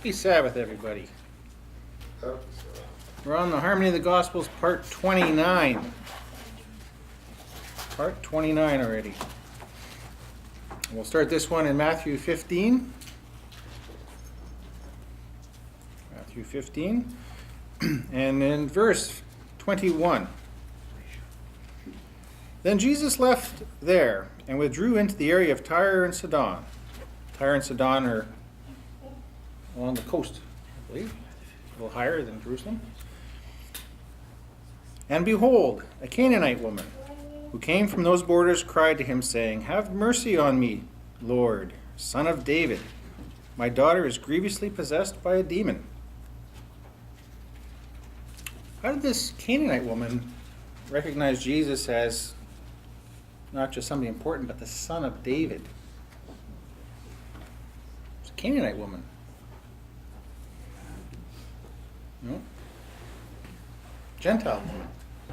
Happy Sabbath, everybody. We're on the Harmony of the Gospels, part 29. Part 29 already. We'll start this one in Matthew 15. Matthew 15. And in verse 21. Then Jesus left there and withdrew into the area of Tyre and Sidon. Tyre and Sidon are along the coast, I believe, a little higher than Jerusalem. And behold, a Canaanite woman who came from those borders cried to him, saying, "Have mercy on me, Lord, Son of David. My daughter is grievously possessed by a demon." How did this Canaanite woman recognize Jesus as not just somebody important, but the Son of David? It's a Canaanite woman. No? Gentile woman,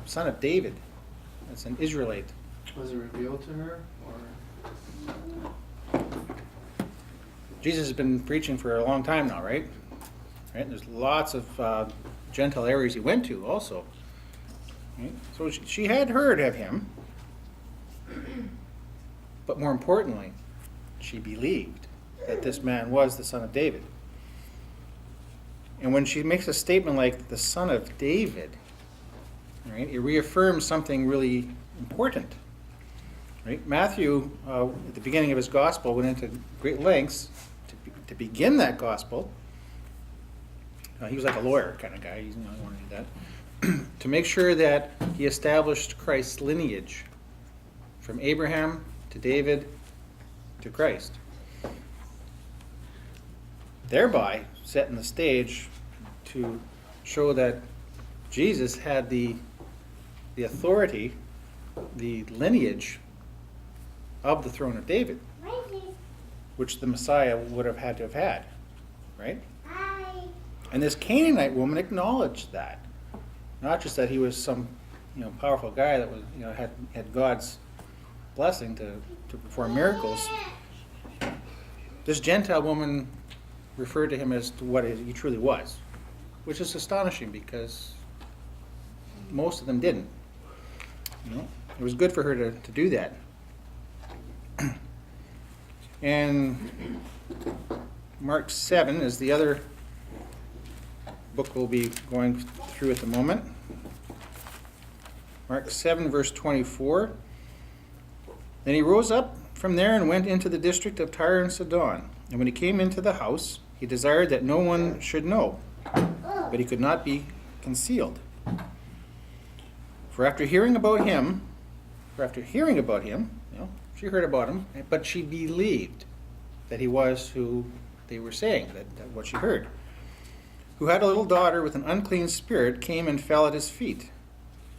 Son of David. That's an Israelite. Was it revealed to her, or? Jesus has been preaching for a long time now, right? Right? There's lots of Gentile areas he went to also. Right? So she had heard of him, but more importantly, she believed that this man was the Son of David. And when she makes a statement like the Son of David, right, it reaffirms something really important. Right? Matthew, at the beginning of his gospel, went into great lengths to begin that gospel. He was like a lawyer kind of guy. He didn't want to do that. To make sure that he established Christ's lineage from Abraham to David to Christ, thereby setting the stage to show that Jesus had the authority, the lineage of the throne of David, which the Messiah would have had to have had, right? And this Canaanite woman acknowledged that. Not just that he was some, powerful guy that was, had God's blessing to perform miracles. This Gentile woman referred to him as to what he truly was, which is astonishing because most of them didn't. It was good for her to do that. And Mark 7 is the other book we'll be going through at the moment. Mark 7, verse 24. Then he rose up from there and went into the district of Tyre and Sidon. And when he came into the house, he desired that no one should know, but he could not be concealed. For after hearing about him, she heard about him, but she believed that he was who they were saying, that what she heard. Who had a little daughter with an unclean spirit, came and fell at his feet.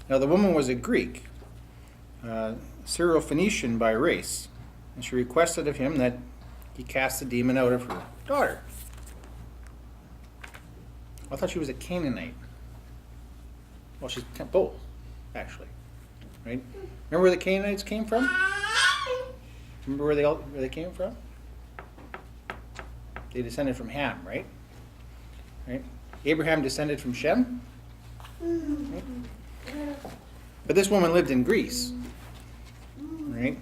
Now the woman was a Greek, Syrophoenician by race, and she requested of him that he cast the demon out of her daughter. I thought she was a Canaanite. Well, she's both, actually. Right? Remember where the Canaanites came from? Remember where they came from? They descended from Ham, right? Right? Abraham descended from Shem. Right? But this woman lived in Greece. Right?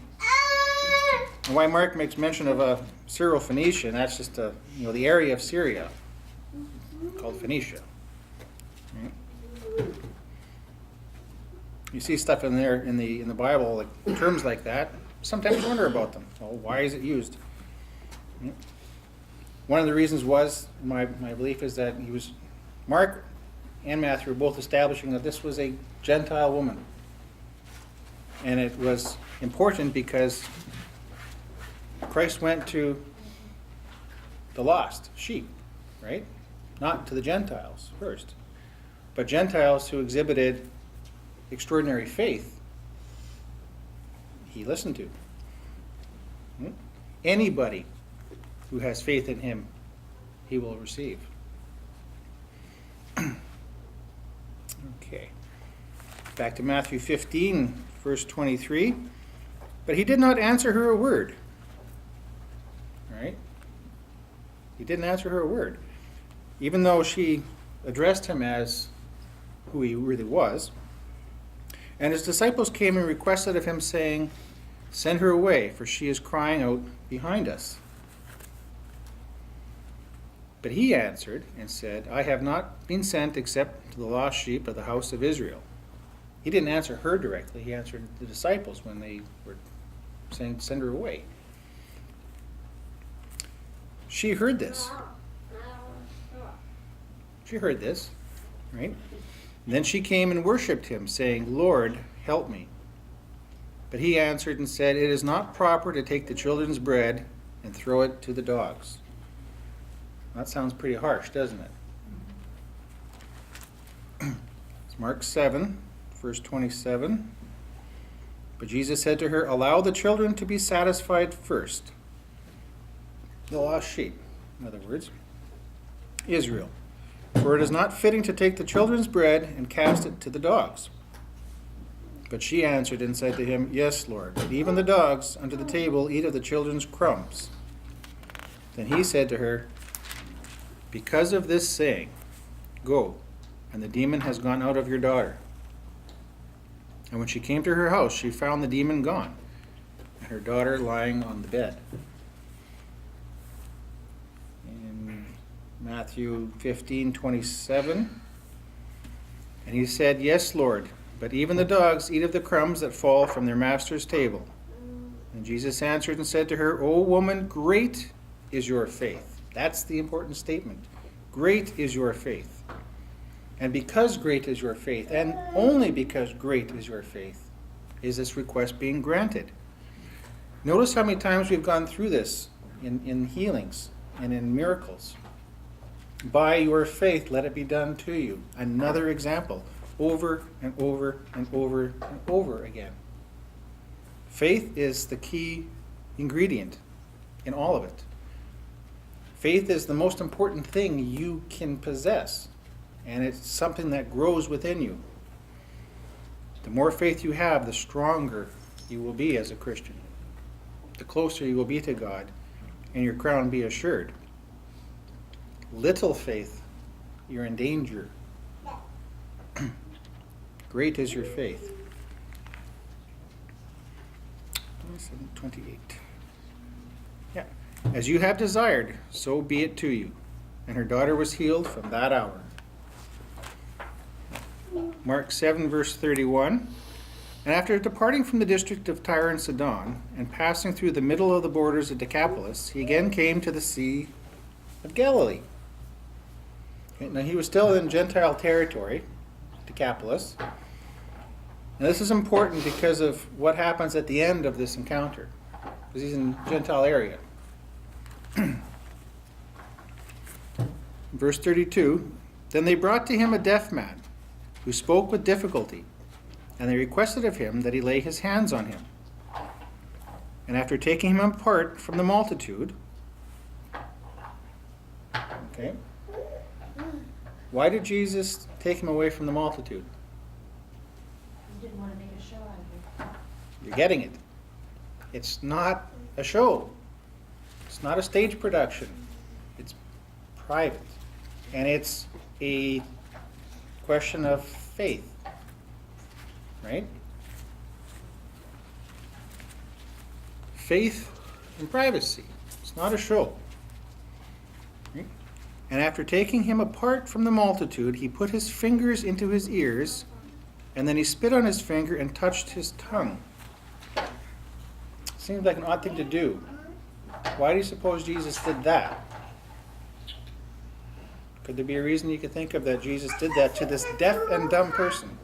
And why Mark makes mention of a Syrophoenician, that's just the area of Syria called Phoenicia. Right? You see stuff in there in the Bible, like terms like that. Sometimes wonder about them. Well, why is it used? Right? One of the reasons was, my belief is that Mark and Matthew were both establishing that this was a Gentile woman. And it was important because Christ went to the lost sheep, right? Not to the Gentiles first, but Gentiles who exhibited extraordinary faith, he listened to. Anybody who has faith in him, he will receive. Okay. Back to Matthew 15, verse 23. But he did not answer her a word. All right? He didn't answer her a word. even though she addressed him as who he really was. And his disciples came and requested of him, saying, "Send her away, for she is crying out behind us." But he answered and said, "I have not been sent except to the lost sheep of the house of Israel." He didn't answer her directly. He answered the disciples when they were saying, "Send her away." She heard this. She heard this, right? And then she came and worshipped him, saying, "Lord, help me." But he answered and said, "It is not proper to take the children's bread and throw it to the dogs." That sounds pretty harsh, doesn't it? It's Mark 7, verse 27. But Jesus said to her, "Allow the children to be satisfied first." The lost sheep, in other words, Israel. "For it is not fitting to take the children's bread and cast it to the dogs." But she answered and said to him, "Yes, Lord, but even the dogs under the table eat of the children's crumbs." Then he said to her, "Because of this saying, go, and the demon has gone out of your daughter." And when she came to her house, she found the demon gone, and her daughter lying on the bed. In Matthew 15:27, and he said, "Yes, Lord, but even the dogs eat of the crumbs that fall from their master's table." And Jesus answered and said to her, "O woman, great is your faith." That's the important statement. Great is your faith. And because great is your faith, and only because great is your faith, is this request being granted. Notice how many times we've gone through this in healings and in miracles. By your faith, let it be done to you. Another example, over and over and over and over again. Faith is the key ingredient in all of it. Faith is the most important thing you can possess, and it's something that grows within you. The more faith you have, the stronger you will be as a Christian. The closer you will be to God, and your crown be assured. Little faith, you're in danger. Great is your faith. 27:28. Yeah. "As you have desired, so be it to you." And her daughter was healed from that hour. Mark 7, verse 31. "And after departing from the district of Tyre and Sidon, and passing through the middle of the borders of Decapolis, he again came to the Sea of Galilee." Okay, now he was still in Gentile territory, Decapolis. Now this is important because of what happens at the end of this encounter, because he's in Gentile area. Verse 32, "Then they brought to him a deaf man, who spoke with difficulty, and they requested of him that he lay his hands on him. And after taking him apart from the multitude," okay, why did Jesus take him away from the multitude? He didn't want to make a show out of it. You're getting it. It's not a show. It's not a stage production. It's private. And it's a question of faith. Right? Faith and privacy. It's not a show. Right? "And after taking him apart from the multitude, he put his fingers into his ears, and then he spit on his finger and touched his tongue." Seems like an odd thing to do. Why do you suppose Jesus did that? Could there be a reason you could think of that Jesus did that to this deaf and dumb person?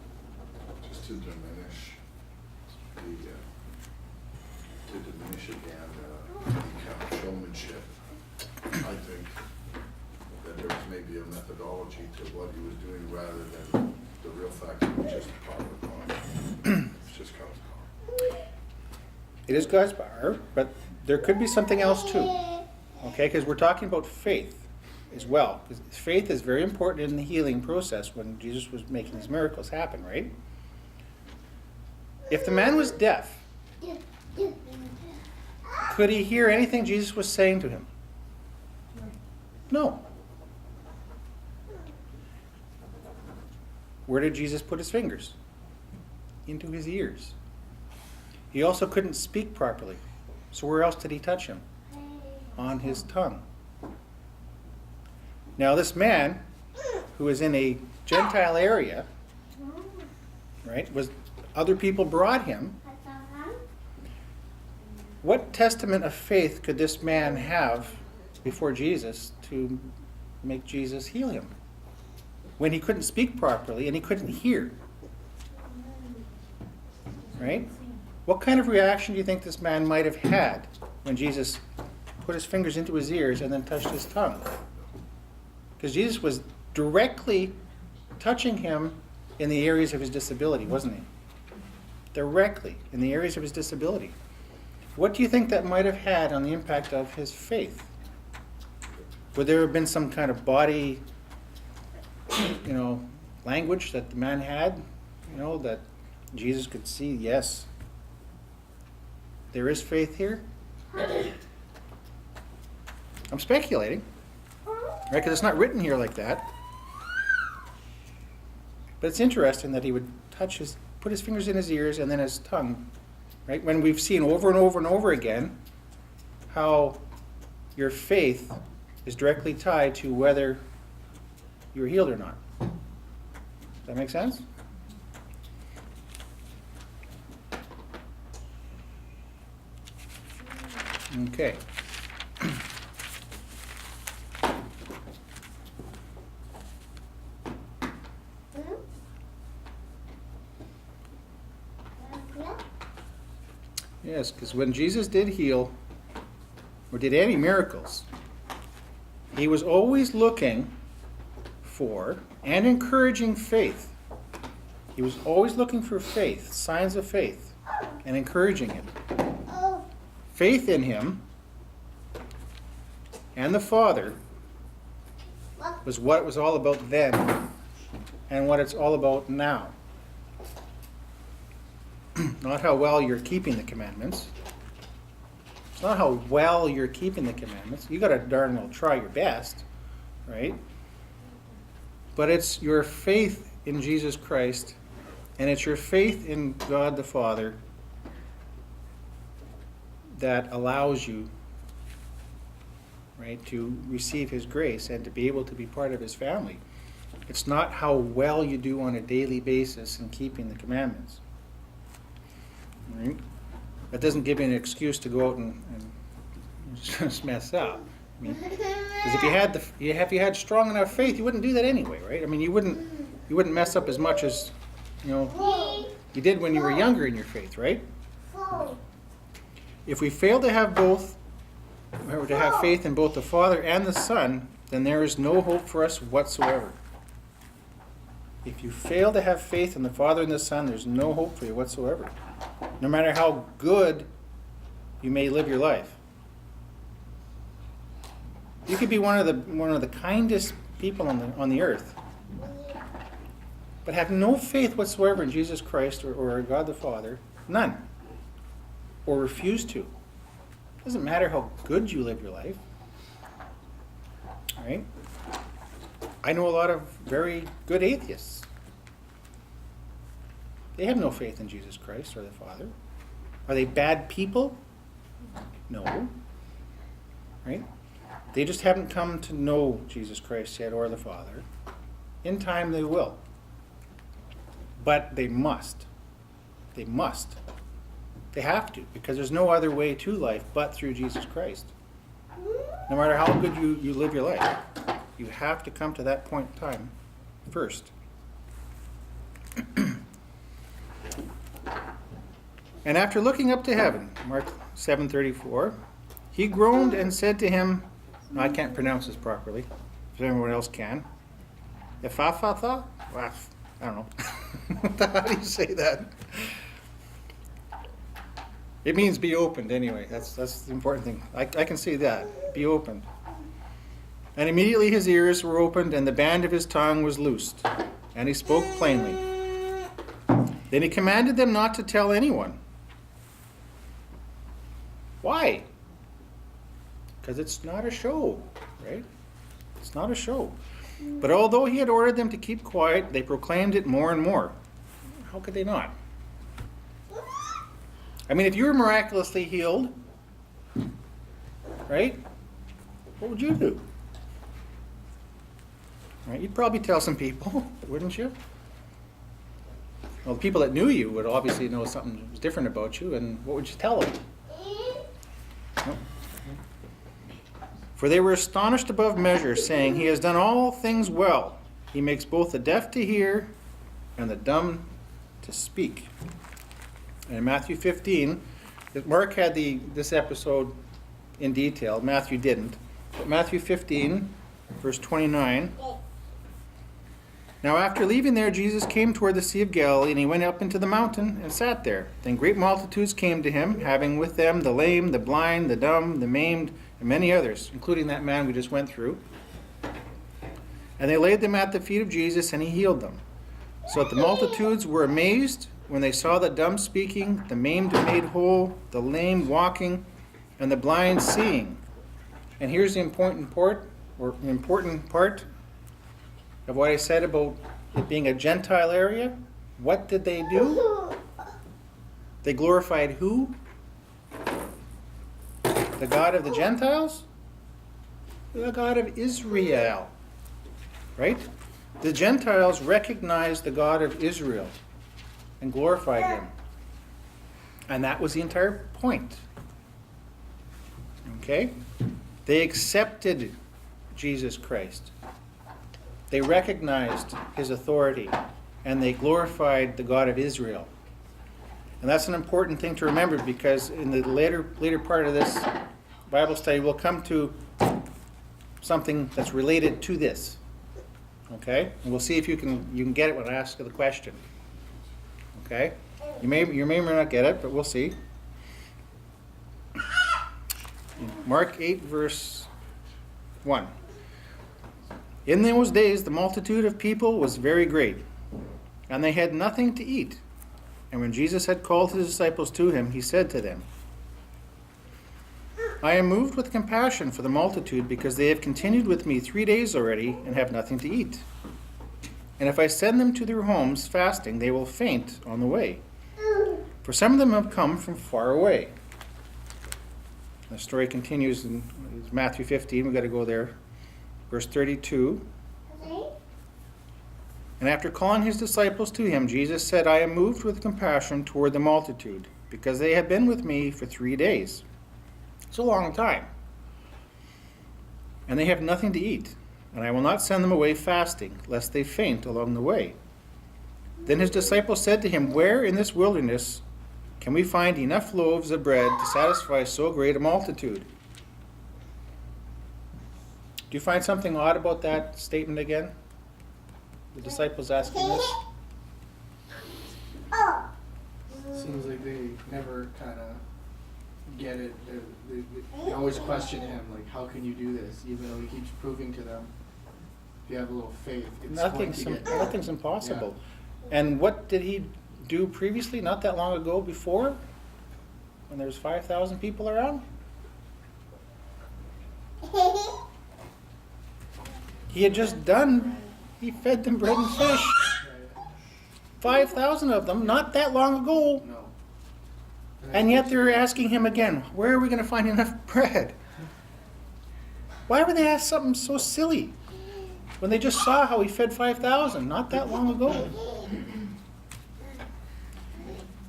Just to diminish again the kind of showmanship. I think that there was maybe a methodology to what he was doing rather than the real fact that it was just the power of God. It's just God's power. It is God's power, but there could be something else too. Okay, because we're talking about faith as well. Faith is very important in the healing process when Jesus was making these miracles happen, right? If the man was deaf, could he hear anything Jesus was saying to him? No. where did Jesus put his fingers? Into his ears. He also couldn't speak properly. So where else did he touch him? On his tongue. Now this man, who is in a Gentile area, right, was other people brought him. What testament of faith could this man have before Jesus to make Jesus heal him? When he couldn't speak properly and he couldn't hear. Right? What kind of reaction do you think this man might have had when Jesus put his fingers into his ears and then touched his tongue? Because Jesus was directly touching him in the areas of his disability, wasn't he? Directly in the areas of his disability. What do you think that might have had on the impact of his faith? Would there have been some kind of body, language that the man had, that Jesus could see, yes, there is faith here? I'm speculating, right? Because it's not written here like that. But it's interesting that he would put his fingers in his ears and then his tongue, right? When we've seen over and over and over again how your faith is directly tied to whether you're healed or not. Does that make sense? Okay. Yes, because when Jesus did heal or did any miracles, he was always looking for and encouraging faith. He was always looking for faith, signs of faith, and encouraging it. Faith in him and the Father was what it was all about then and what it's all about now. Not how well you're keeping the commandments. It's not how well you're keeping the commandments. You got to darn well try your best, right? But it's your faith in Jesus Christ, and it's your faith in God the Father that allows you, right, to receive his grace and to be able to be part of his family. It's not how well you do on a daily basis in keeping the commandments. Right? That doesn't give you an excuse to go out and just mess up. I mean, because if you had strong enough faith, you wouldn't do that anyway, right? I mean, you wouldn't mess up as much as you did when you were younger in your faith, right? If we fail to have both, or to have faith in both the Father and the Son, then there is no hope for us whatsoever. If you fail to have faith in the Father and the Son, there's no hope for you whatsoever. No matter how good you may live your life. You could be one of the kindest people on the earth, but have no faith whatsoever in Jesus Christ or God the Father, none, or refuse to. It doesn't matter how good you live your life. All right? I know a lot of very good atheists. They have no faith in Jesus Christ or the Father. Are they bad people? No. Right? They just haven't come to know Jesus Christ yet or the Father. In time they will. But they must. They must. They have to, because there's no other way to life but through Jesus Christ. No matter how good you live your life, you have to come to that point in time first. And after looking up to heaven, Mark 7:34, he groaned and said to him, I can't pronounce this properly, if anyone else can. Ephatha? Well, I don't know. How do you say that? It means be opened anyway. That's the important thing. I can say that. Be opened. And immediately his ears were opened and the band of his tongue was loosed. And he spoke plainly. Then he commanded them not to tell anyone. Why? Because it's not a show, right? It's not a show. But although he had ordered them to keep quiet, they proclaimed it more and more. How could they not? I mean, if you were miraculously healed, right, what would you do? Right? You'd probably tell some people, wouldn't you? Well, the people that knew you would obviously know something was different about you, and what would you tell them? No. For they were astonished above measure, saying, He has done all things well. He makes both the deaf to hear and the dumb to speak. And in Matthew 15, Mark had this episode in detail. Matthew didn't. But Matthew 15, verse 29. Now after leaving there, Jesus came toward the Sea of Galilee, and he went up into the mountain and sat there. Then great multitudes came to him, having with them the lame, the blind, the dumb, the maimed, and many others, including that man we just went through. And they laid them at the feet of Jesus, and he healed them. So that the multitudes were amazed when they saw the dumb speaking, the maimed made whole, the lame walking, and the blind seeing. And here's the important part of what I said about it being a Gentile area. What did they do? They glorified who? The God of the Gentiles? The God of Israel. Right? The Gentiles recognized the God of Israel and glorified him. And that was the entire point. Okay? They accepted Jesus Christ. They recognized his authority, and they glorified the God of Israel. And that's an important thing to remember, because in the later part of this Bible study, we'll come to something that's related to this. Okay? And we'll see if you can get it when I ask the question. Okay? You may or may not get it, but we'll see. Mark 8, verse 1. In those days the multitude of people was very great, and they had nothing to eat. And when Jesus had called his disciples to him, he said to them, I am moved with compassion for the multitude, because they have continued with me 3 days already and have nothing to eat. And if I send them to their homes fasting, they will faint on the way. For some of them have come from far away. The story continues in Matthew 15. We've got to go there. Verse 32. And after calling his disciples to him, Jesus said, I am moved with compassion toward the multitude, because they have been with me for 3 days. It's a long time. And they have nothing to eat. And I will not send them away fasting, lest they faint along the way. Then his disciples said to him, Where in this wilderness can we find enough loaves of bread to satisfy so great a multitude? Do you find something odd about that statement again? The disciples asking this? Seems like they never kind of get it. They always question him, like, how can you do this? Even though he keeps proving to them, if you have a little faith, it's Nothing's impossible. Yeah. And what did he do previously, not that long ago before, when there was 5,000 people around? He had just he fed them bread and fish. 5,000 of them, not that long ago. No. And yet they're asking him again, where are we going to find enough bread? Why would they ask something so silly when they just saw how he fed 5,000 not that long ago?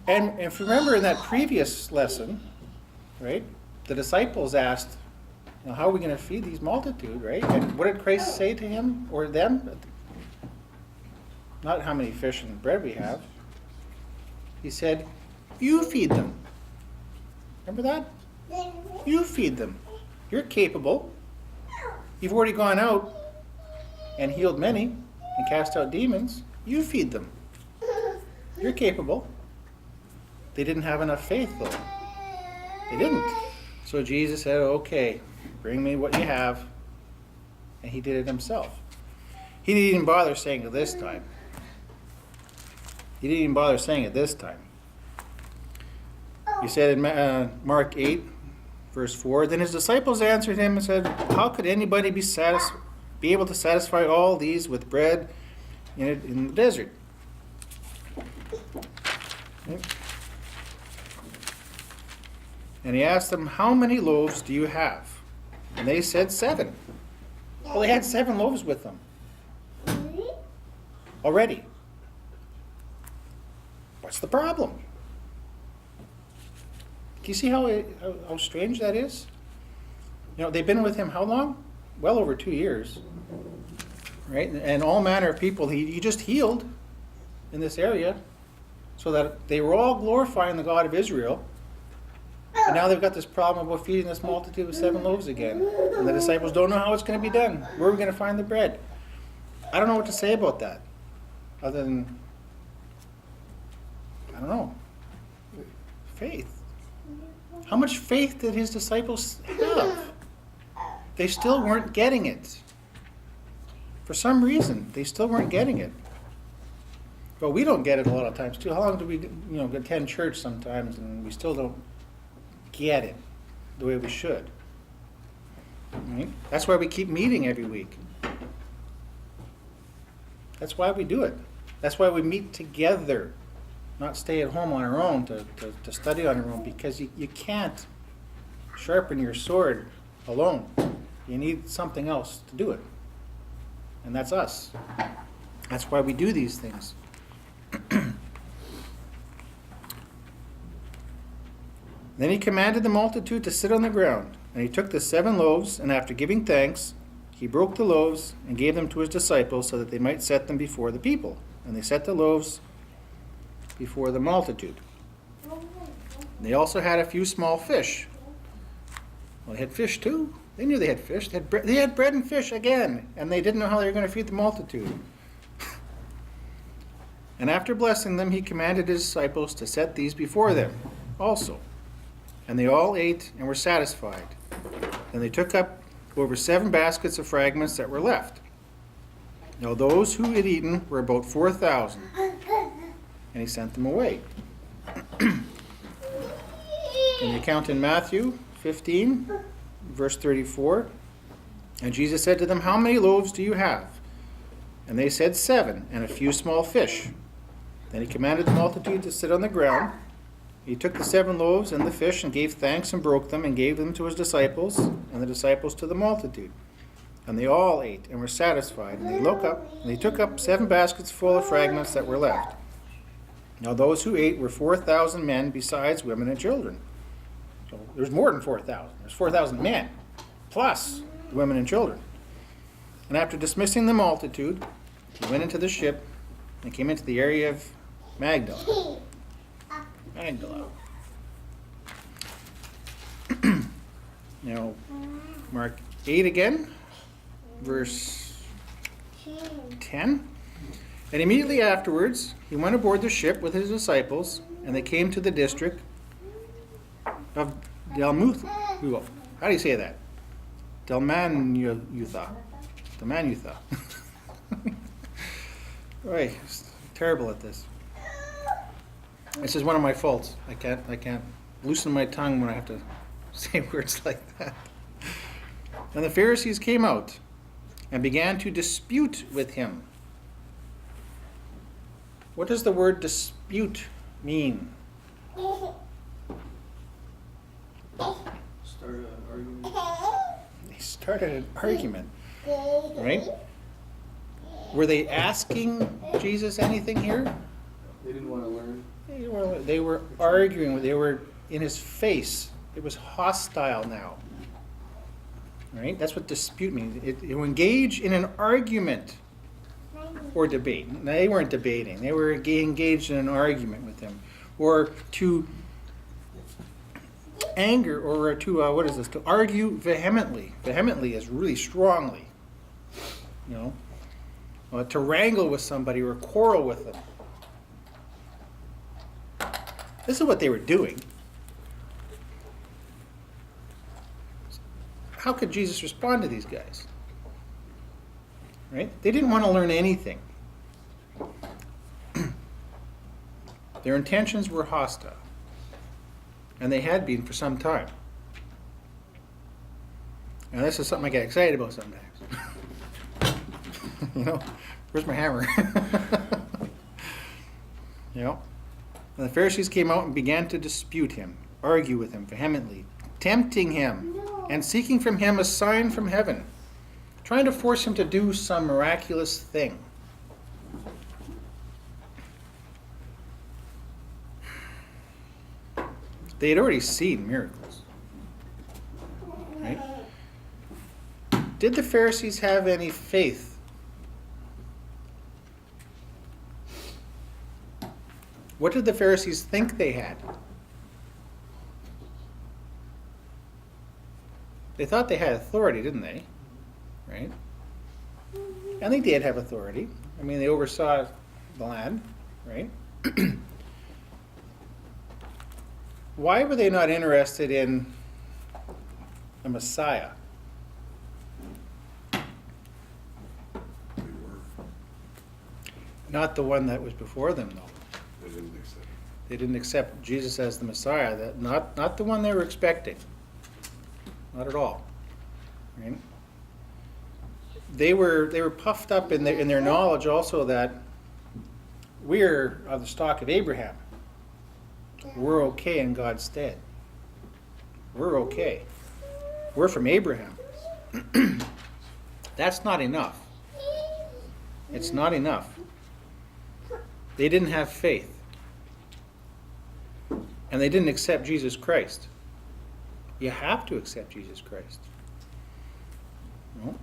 And if you remember in that previous lesson, right, the disciples asked, how are we going to feed these multitude, right? And what did Christ say to him or them? Not how many fish and bread we have. He said, you feed them. Remember that? You feed them. You're capable. You've already gone out and healed many and cast out demons. You feed them. You're capable. They didn't have enough faith, though. They didn't. So Jesus said, okay, bring me what you have. And he did it himself. He didn't even bother saying it this time. He said in Mark 8, verse 4, Then his disciples answered him and said, How could anybody be satisfied? be able to satisfy all these with bread in the desert? Okay. And he asked them, how many loaves do you have? And they said 7. Well, they had 7 loaves with them already. What's the problem? Do you see how strange that is? You know, they've been with him how long? Well over 2 years. Right? And all manner of people he just healed in this area so that they were all glorifying the God of Israel. And now they've got this problem about feeding this multitude with 7 loaves again. And the disciples don't know how it's going to be done. Where are we going to find the bread? I don't know what to say about that. Other than, I don't know, faith. How much faith did his disciples have? They still weren't getting it. For some reason, they still weren't getting it. But we don't get it a lot of times too. How long do we, attend church sometimes and we still don't get it the way we should? Right? That's why we keep meeting every week. That's why we do it. That's why we meet together, not stay at home on our own to study on our own, because you can't sharpen your sword alone. You need something else to do it. And that's us. That's why we do these things. Then he commanded the multitude to sit on the ground. And he took the 7 loaves, and after giving thanks, he broke the loaves and gave them to his disciples so that they might set them before the people. And they set the loaves before the multitude. They also had a few small fish. Well, they had fish too. They knew they had fish. They had bread and fish again. And they didn't know how they were going to feed the multitude. And after blessing them, he commanded his disciples to set these before them also. And they all ate and were satisfied. Then they took up over 7 baskets of fragments that were left. Now those who had eaten were about 4,000. And he sent them away. In the account in Matthew 15, verse 34, and Jesus said to them, how many loaves do you have? And they said 7, and a few small fish. Then he commanded the multitude to sit on the ground. He took the 7 loaves and the fish and gave thanks and broke them and gave them to his disciples, and the disciples to the multitude. And they all ate and were satisfied. And they took up 7 baskets full of fragments that were left. Now those who ate were 4,000 men, besides women and children. So there's more than 4,000. There's 4,000 men, plus women and children. And after dismissing the multitude, he went into the ship and came into the area of Magdala. Now, Mark 8 again, verse 10. And immediately afterwards, he went aboard the ship with his disciples, and they came to the district of Dalmanutha. How do you say that? Dalmanutha. Boy, terrible at this. This is one of my faults. I can't loosen my tongue when I have to say words like that. And the Pharisees came out and began to dispute with him. What does the word dispute mean? Start an argument. They started an argument, right? Were they asking Jesus anything here? They didn't want to learn. They were arguing. They were in his face. It was hostile now. Right? That's what dispute means. You engage in an argument or debate. Now, they weren't debating. They were engaged in an argument with him. Or to anger, or to, to argue vehemently. Vehemently is really strongly. To wrangle with somebody or quarrel with them. This is what they were doing. How could Jesus respond to these guys? Right? They didn't want to learn anything. Their intentions were hostile. And they had been for some time. And this is something I get excited about sometimes. You know, where's my hammer? You know? And the Pharisees came out and began to dispute him, argue with him vehemently, tempting him and seeking from him a sign from heaven, trying to force him to do some miraculous thing. They had already seen miracles. Right? Did the Pharisees have any faith? What did the Pharisees think they had? They thought they had authority, didn't they? Right? And they did have authority. I mean, they oversaw the land, right? Why were they not interested in a Messiah? They were. Not the one that was before them, though. They didn't accept. They didn't accept Jesus as the Messiah. That not the one they were expecting. Not at all. Right? They were puffed up in their knowledge also that we're of the stock of Abraham. We're okay in God's stead. We're okay. We're from Abraham. That's not enough. It's not enough. They didn't have faith. And they didn't accept Jesus Christ. You have to accept Jesus Christ. No?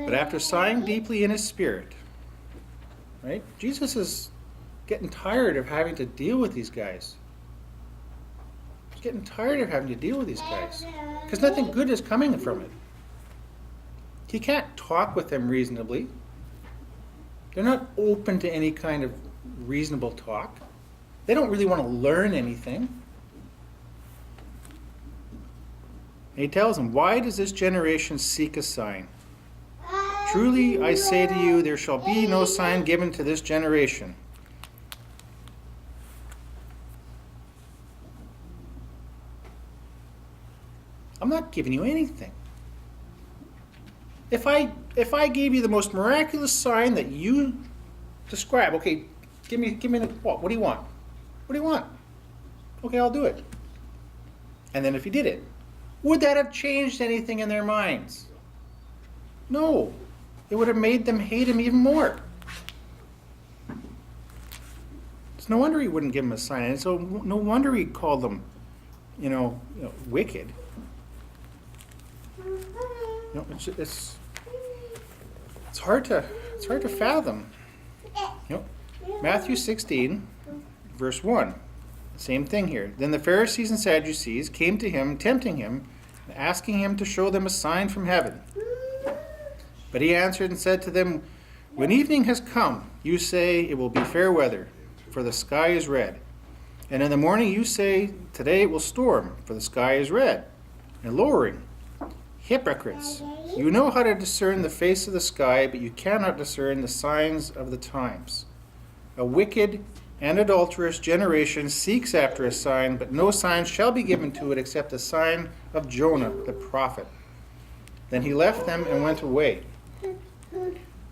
But after sighing deeply in his spirit, right? Jesus is getting tired of having to deal with these guys. He's getting tired of having to deal with these guys. Because nothing good is coming from it. He can't talk with them reasonably. They're not open to any kind of reasonable talk. They don't really want to learn anything. And he tells them, why does this generation seek a sign? Truly I say to you, there shall be no sign given to this generation. I'm not giving you anything. If I gave you the most miraculous sign that you describe, okay, give me the what? What do you want? What do you want? Okay, I'll do it. And then if you did it, would that have changed anything in their minds? No. It would have made them hate him even more. It's no wonder he wouldn't give them a sign. And so no wonder he called them, wicked. It's hard to fathom. Matthew 16, verse 1. Same thing here. Then the Pharisees and Sadducees came to him, tempting him, and asking him to show them a sign from heaven. But he answered and said to them, when evening has come, you say it will be fair weather, for the sky is red. And in the morning you say, today it will storm, for the sky is red and lowering. Hypocrites, you know how to discern the face of the sky, but you cannot discern the signs of the times. A wicked and adulterous generation seeks after a sign, but no sign shall be given to it except the sign of Jonah the prophet. Then he left them and went away.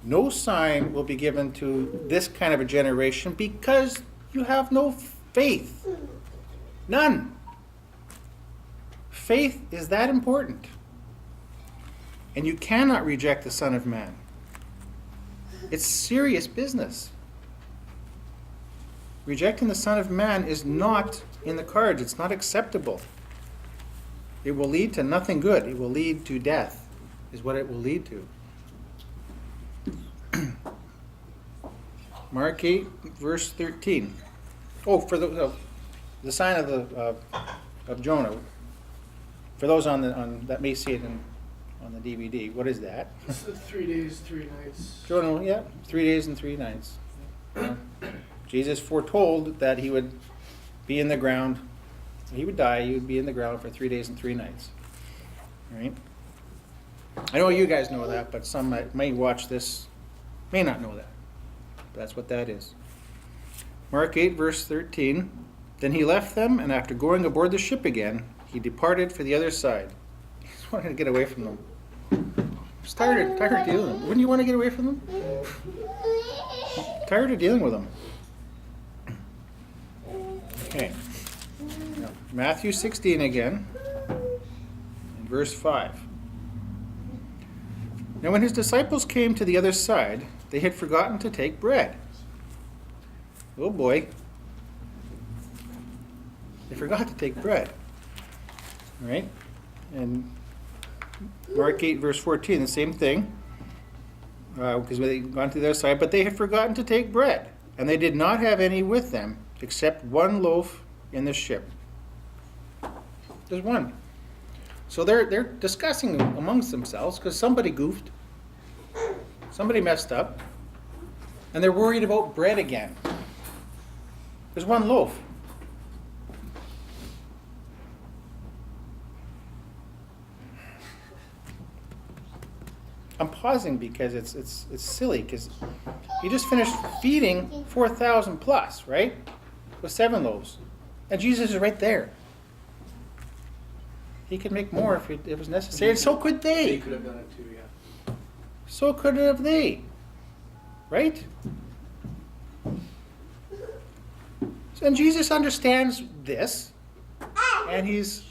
No sign will be given to this kind of a generation because you have no faith. None. Faith is that important. And you cannot reject the Son of Man. It's serious business. Rejecting the Son of Man is not in the cards. It's not acceptable. It will lead to nothing good. It will lead to death, is what it will lead to. Mark 8, verse 13. Oh, for the sign of Jonah. For those that may see it on the DVD, what is that? It's the 3 days, 3 nights. Jonah, yeah, 3 days and 3 nights. Jesus foretold that he would be in the ground. He would die. He would be in the ground for 3 days and 3 nights. Right? I know you guys know that, but some may watch this may not know that. But that's what that is. Mark 8, verse 13. Then he left them, and after going aboard the ship again, he departed for the other side. He just wanted to get away from them. Just tired of dealing with them. Wouldn't you want to get away from them? Tired of dealing with them. Okay. Now, Matthew 16 again, in verse 5. Now when his disciples came to the other side, they had forgotten to take bread. Oh boy. They forgot to take bread. All right? And Mark 8, verse 14, the same thing. Because they had gone to the other side, but they had forgotten to take bread. And they did not have any with them, except one loaf in the ship. There's one. So they're discussing amongst themselves because somebody goofed. Somebody messed up. And they're worried about bread again. There's one loaf. I'm pausing because it's silly because he just finished feeding 4,000 plus, right? With 7 loaves. And Jesus is right there. He could make more if it was necessary. And so could They they. could have done it too, yeah. So could have they. Right? And Jesus understands this. And he's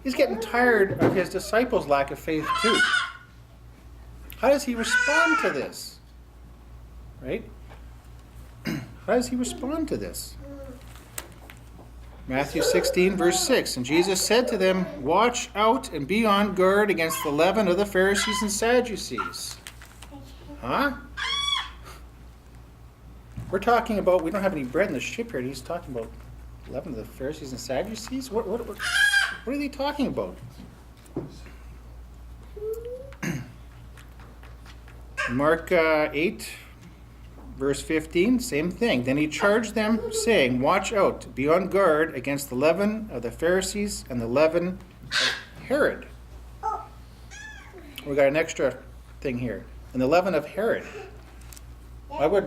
getting tired of his disciples' lack of faith too. How does he respond to this? Right? How does he respond to this? Matthew 16, verse 6. And Jesus said to them, "Watch out and be on guard against the leaven of the Pharisees and Sadducees." Huh? We're talking about, we don't have any bread in the ship here. And he's talking about leaven of the Pharisees and Sadducees? What are they talking about? Mark 8, verse 15, same thing. Then he charged them, saying, "Watch out, be on guard against the leaven of the Pharisees and the leaven of Herod." We got an extra thing here. And the leaven of Herod. Why would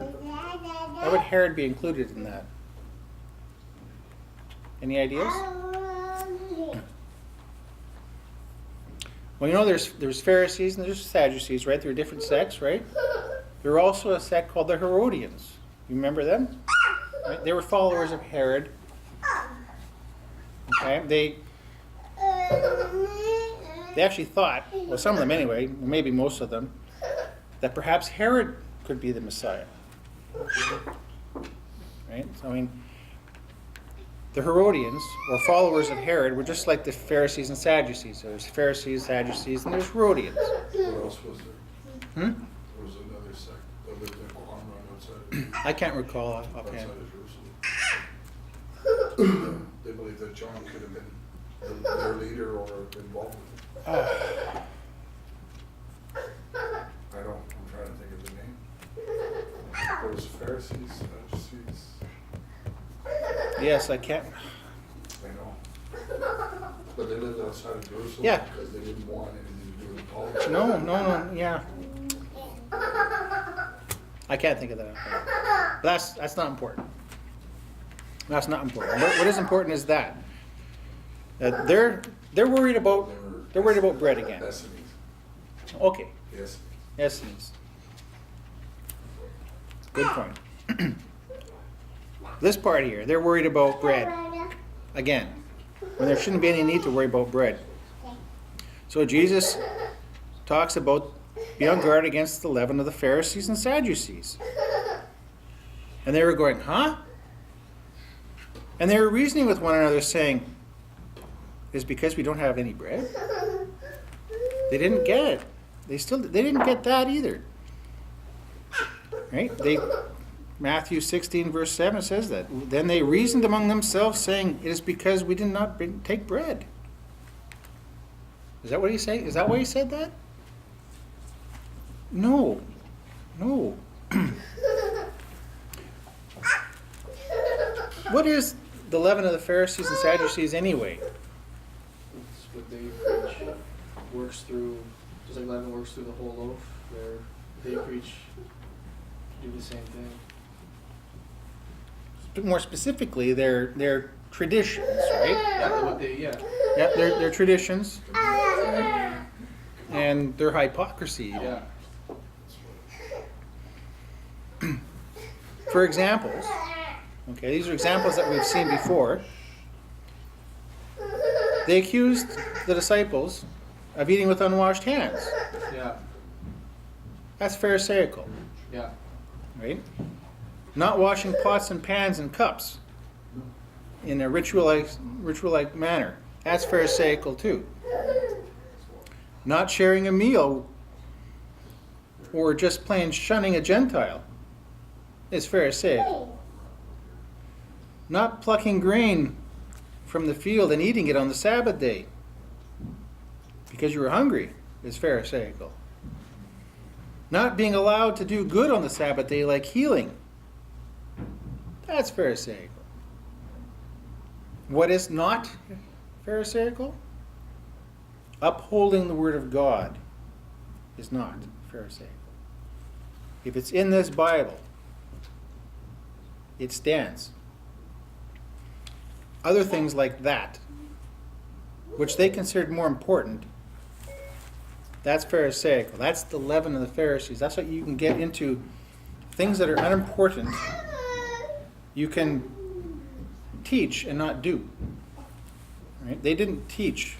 Herod be included in that? Any ideas? Well, you know, there's Pharisees and there's Sadducees, right? They're different sects, right? There were also a sect called the Herodians. You remember them? Right? They were followers of Herod. Okay, they actually thought, well, some of them anyway, maybe most of them, that perhaps Herod could be the Messiah. Right? So, I mean, the Herodians, or followers of Herod, were just like the Pharisees and Sadducees. There's Pharisees, Sadducees, and there's Herodians. What else was there? Hmm? There was another sect that lived in Qumran outside I can't recall of offhand. Jerusalem. They believe that John could have been their leader or involved with it. I'm trying to think of the name. There was Pharisees, Sadducees. Yes, I can't. I know. But they lived outside of Jerusalem Yeah. because they didn't want anything to do with politics. No, yeah. I can't think of that. But that's not important. That's not important. What is important is that they're worried about bread again. Essenes. Okay. Yes. Essenes. Good point. This part here, they're worried about bread again, when there shouldn't be any need to worry about bread. So Jesus talks about be on guard against the leaven of the Pharisees and Sadducees. And they were going, huh? And they were reasoning with one another, saying, "Is because we don't have any bread?" They didn't get it. They didn't get that either. Right? Matthew 16, verse 7 says that. Then they reasoned among themselves, saying, "It is because we did not take bread." Is that what he said? Is that why he said that? No. What is the leaven of the Pharisees and Sadducees anyway? It's what they preach works through, just like leaven works through the whole loaf. They preach do the same thing. More specifically, their traditions, right? Yeah, what they Yeah, their traditions. And and their hypocrisy. Yeah. For examples, okay, these are examples that we've seen before. They accused the disciples of eating with unwashed hands. Yeah. That's Pharisaical, Yeah. right? Not washing pots and pans and cups in a ritual-like manner. That's Pharisaical too. Not sharing a meal or just plain shunning a Gentile is Pharisaical. Not plucking grain from the field and eating it on the Sabbath day because you were hungry is Pharisaical. Not being allowed to do good on the Sabbath day like healing, that's Pharisaical. What is not Pharisaical? Upholding the Word of God is not Pharisaical. If it's in this Bible, it stands. Other things like that, which they considered more important, that's Pharisaical. That's the leaven of the Pharisees. That's what you can get into. Things that are unimportant, you can teach and not do. Right? They didn't teach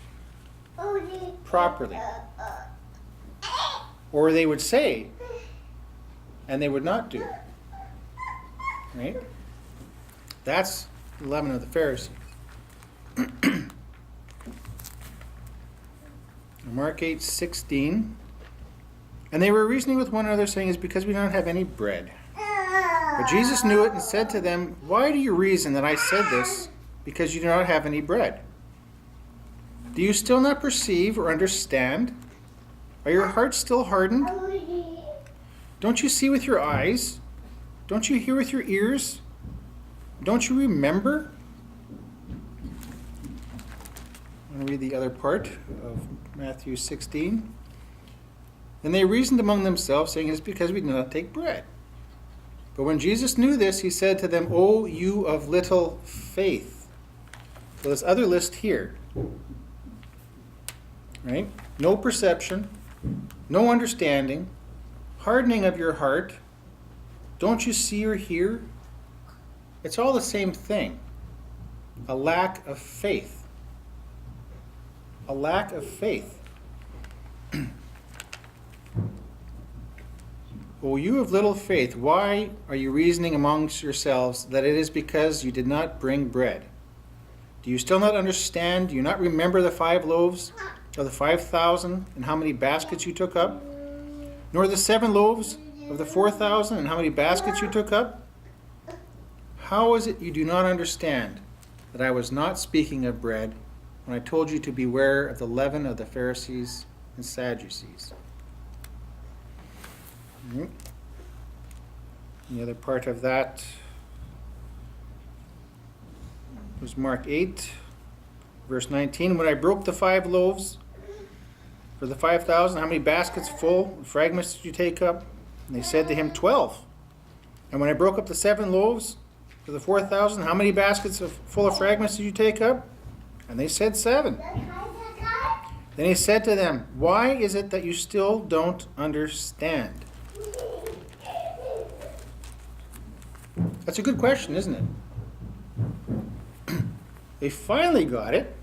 properly. Or they would say, and they would not do. Right? That's the leaven of the Pharisees. Mark 8:16. And they were reasoning with one another, saying, "It's because we don't have any bread." But Jesus knew it and said to them, "Why do you reason that I said this, because you do not have any bread? Do you still not perceive or understand? Are your hearts still hardened? Don't you see with your eyes? Don't you hear with your ears? Don't you remember?" I'm going to read the other part of Matthew 16. And they reasoned among themselves, saying, "It is because we do not take bread." But when Jesus knew this, he said to them, "O you of little faith." So this other list here, right? No perception, no understanding, hardening of your heart. Don't you see or hear? It's all the same thing. A lack of faith. A lack of faith. O you of little faith, why are you reasoning amongst yourselves that it is because you did not bring bread? Do you still not understand? Do you not remember the 5 loaves of the 5,000 and how many baskets you took up? Nor the 7 loaves of the 4,000 and how many baskets you took up? How is it you do not understand that I was not speaking of bread when I told you to beware of the leaven of the Pharisees and Sadducees? The other part of that was Mark 8, verse 19. When I broke the 5 loaves for the 5,000, how many baskets full of fragments did you take up? And they said to him, 12. And when I broke up the 7 loaves for the 4,000, how many baskets full of fragments did you take up? And they said 7. Then he said to them, why is it that you still don't understand? That's a good question, isn't it? They finally got it.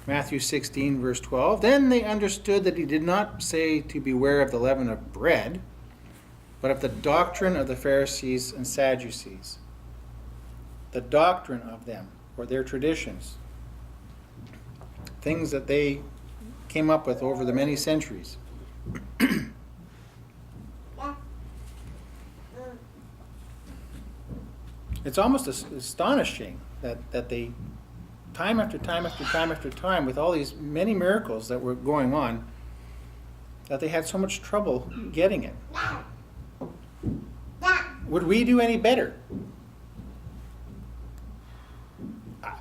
Matthew 16, verse 12. Then they understood that he did not say to beware of the leaven of bread, but of the doctrine of the Pharisees and Sadducees. The doctrine of them, or their traditions. Things that they came up with over the many centuries. It's almost astonishing that they, time after time after time after time, with all these many miracles that were going on, that they had so much trouble getting it. Would we do any better?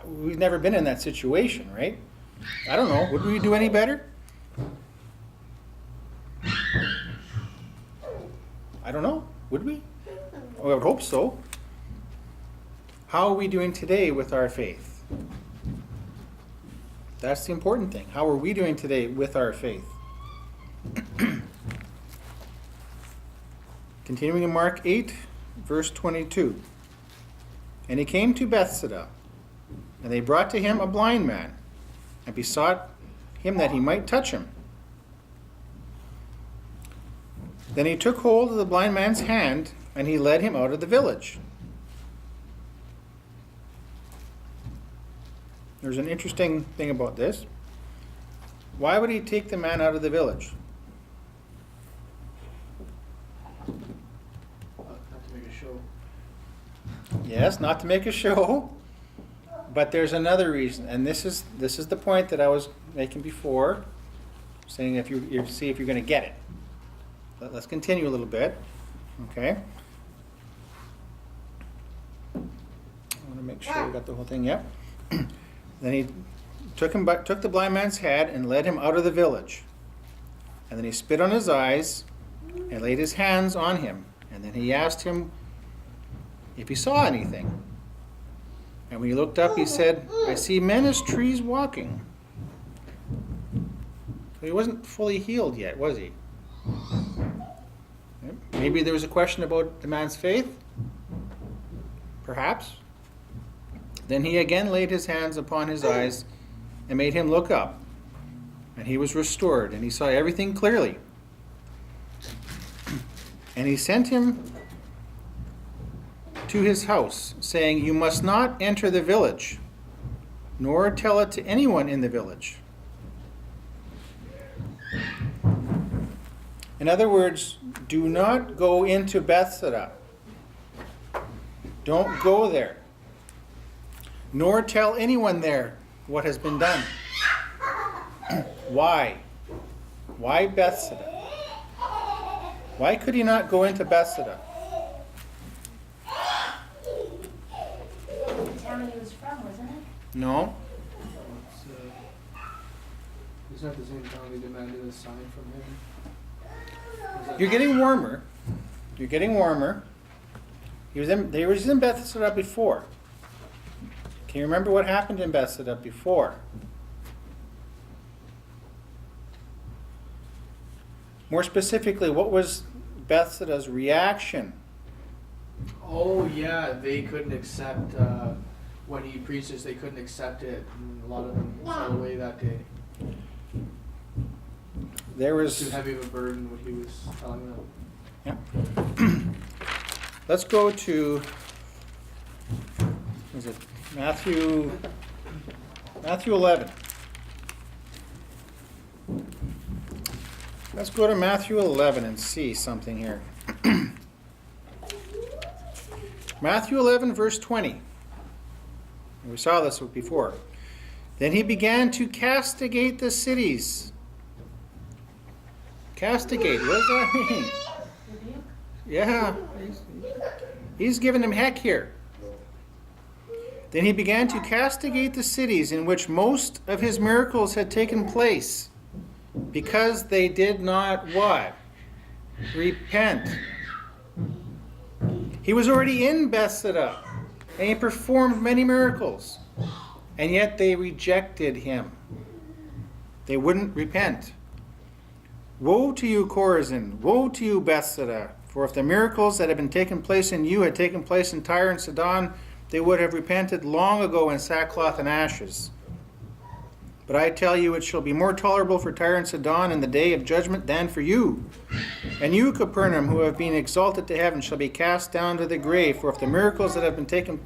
We've never been in that situation, right? I don't know. Would we do any better? I don't know. Would we? Well, I would hope so. How are we doing today with our faith? That's the important thing. How are we doing today with our faith? Continuing in Mark 8, verse 22. And he came to Bethsaida, and they brought to him a blind man, and besought him that he might touch him. Then he took hold of the blind man's hand, and he led him out of the village. There's an interesting thing about this. Why would he take the man out of the village? Not to make a show. Yes, not to make a show, but there's another reason, and this is the point that I was making before, saying if you see if you're going to get it. Let's continue a little bit, okay? I want to make sure we got the whole thing. Yep. Then he took the blind man's hand and led him out of the village, and then he spit on his eyes and laid his hands on him, and then he asked him if he saw anything. And when he looked up, he said, I see men as trees walking. So he wasn't fully healed yet, was he? Maybe there was a question about the man's faith. Perhaps. Then he again laid his hands upon his eyes and made him look up. And he was restored, and he saw everything clearly. And he sent him to his house, saying, You must not enter the village, nor tell it to anyone in the village. In other words, do not go into Bethsaida. Don't go there. Nor tell anyone there what has been done. Why? Why Bethsaida? Why could he not go into Bethsaida? The town he was from, wasn't it? No. It's not the same time they demanded a sign from him. You're getting warmer. You're getting warmer. He was in Bethsaida before. Can you remember what happened in Bethsaida before? More specifically, what was Bethsaida's reaction? Oh yeah, they couldn't accept when he preaches. They couldn't accept it. And a lot of them fell away that day. There Too was. heavy of a burden what he was telling them. Yeah. Let's go to. Is it Matthew 11? Let's go to Matthew 11 and see something here. Matthew 11, verse 20. We saw this before. Then he began to castigate the cities. Castigate, what does that mean? Rebuke? Yeah, he's giving them heck here. Then he began to castigate the cities in which most of his miracles had taken place, because they did not what? Repent. He was already in Bethsaida, and he performed many miracles, and yet they rejected him. They wouldn't repent. Woe to you, Chorazin! Woe to you, Bethsaida! For if the miracles that have been taken place in you had taken place in Tyre and Sidon, they would have repented long ago in sackcloth and ashes. But I tell you, it shall be more tolerable for Tyre and Sidon in the day of judgment than for you. And you, Capernaum, who have been exalted to heaven, shall be cast down to the grave. For if the miracles that have been taken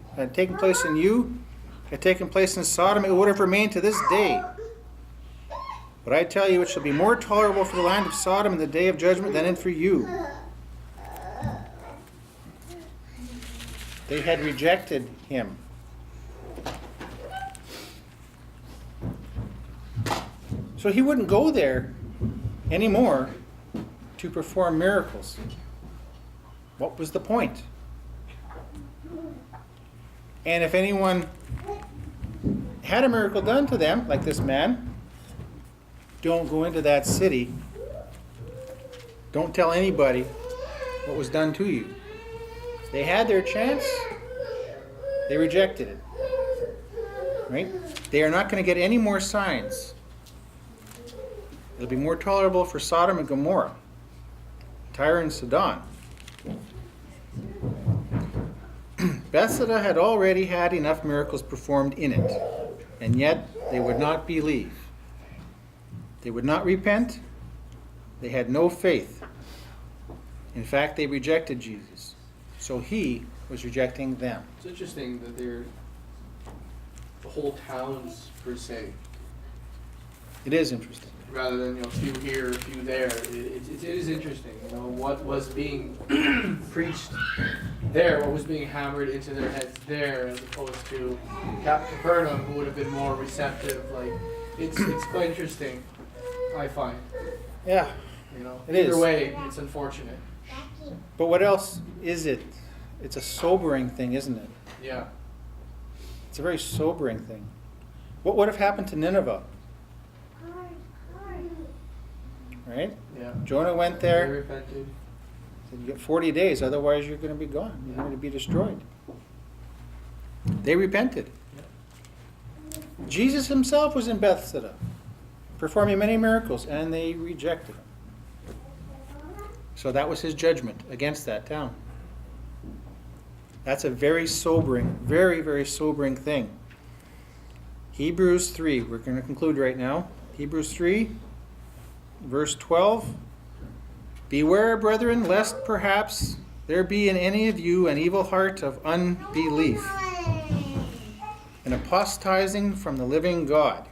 place in you had taken place in Sodom, it would have remained to this day. But I tell you, it shall be more tolerable for the land of Sodom in the day of judgment than for you. They had rejected him. So he wouldn't go there anymore to perform miracles. What was the point? And if anyone had a miracle done to them, like this man, don't go into that city. Don't tell anybody what was done to you. They had their chance. They rejected it. Right? They are not going to get any more signs. It'll be more tolerable for Sodom and Gomorrah, Tyre and Sidon. Bethsaida had already had enough miracles performed in it, and yet they would not believe. They would not repent. They had no faith. In fact, they rejected Jesus. So he was rejecting them. It's interesting that they're the whole towns per se, It is interesting. rather than a few here, a few there. It is interesting, what was being preached there, what was being hammered into their heads there, as opposed to Capernaum, who would have been more receptive. Like it's quite interesting, I find. Yeah. It Either is. way, it's unfortunate. But what else is it? It's a sobering thing, isn't it? Yeah. It's a very sobering thing. What would have happened to Nineveh? Right? Yeah. Jonah went They there. repented. Said, you got 40 days, otherwise you're going to be gone. You're going to be destroyed. They repented. Jesus himself was in Bethsaida, performing many miracles, and they rejected him. So that was his judgment against that town. That's a very sobering, very, very sobering thing. Hebrews 3, we're going to conclude right now. Hebrews 3, verse 12. Beware, brethren, lest perhaps there be in any of you an evil heart of unbelief, an apostatizing from the living God.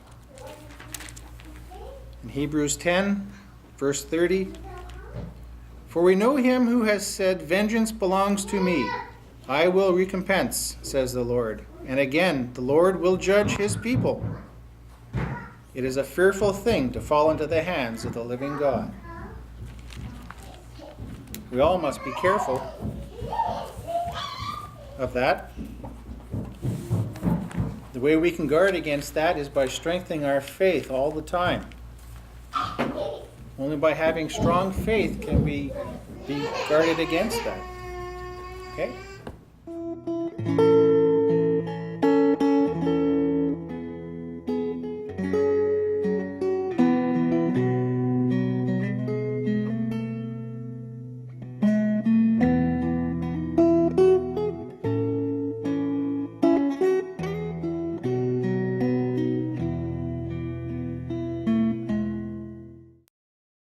In Hebrews 10, verse 30. For we know him who has said, vengeance belongs to me. I will recompense, says the Lord. And again, the Lord will judge his people. It is a fearful thing to fall into the hands of the living God. We all must be careful of that. The way we can guard against that is by strengthening our faith all the time. Only by having strong faith can we be guarded against that. Okay?